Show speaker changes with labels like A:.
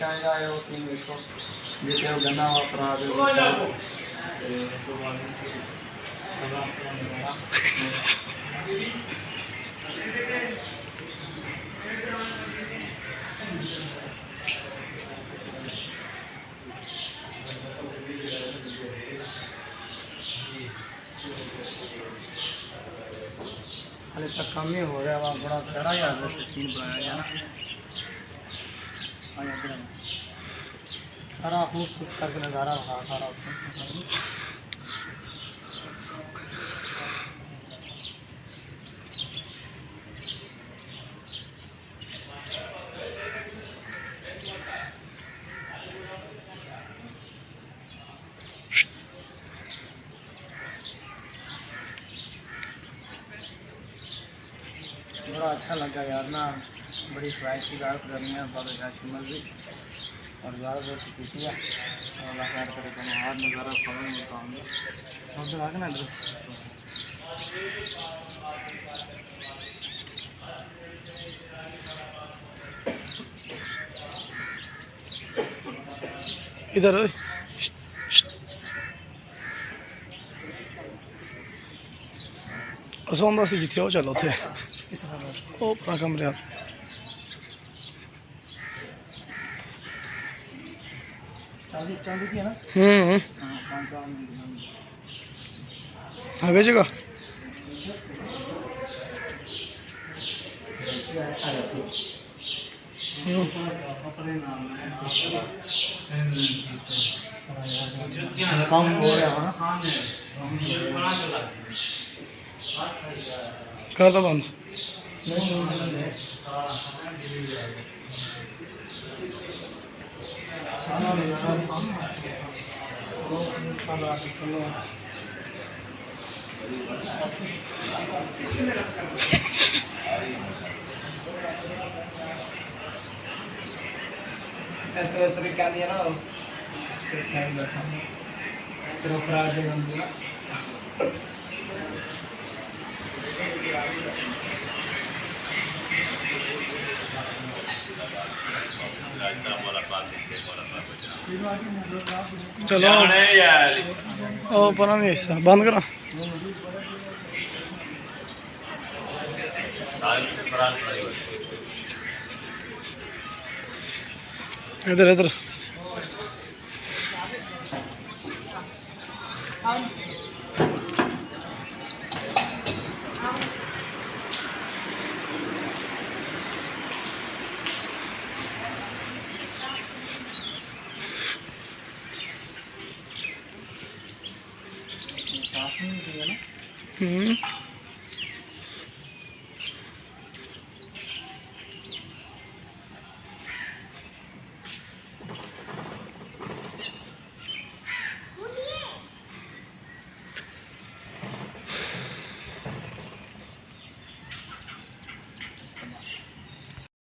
A: चाहेगा है वो सीन देखो जितने वो गन्ना अपराध हाले तक कम ही हो रहा है वहाँ बड़ा कड़ा यार सीन बनाया गया ना सारा खूबसूरत करके नज़ारा रहा सारा बड़ा अच्छा लगा यार ना बड़ी ख्वाहिश की गाड़ करनी है बहुत अच्छी मर्जी और ज़्यादा बहुत खुशी है और अल्लाह खैर करे तो हर नज़ारा खबर मिलता हूँ उधर आगे ना
B: इधर असोंदा से जिथे हो चलो थे ओ अपना कमरे
A: चांदी की है ना
B: हाँ भेजेगा
A: कम हो रहा है ना
B: कर दो बंद
A: तो तरीका दिया ना तेरा अपराध है
B: चलो ओ पता नहीं ऐसा बंद करा इधर इधर
A: ना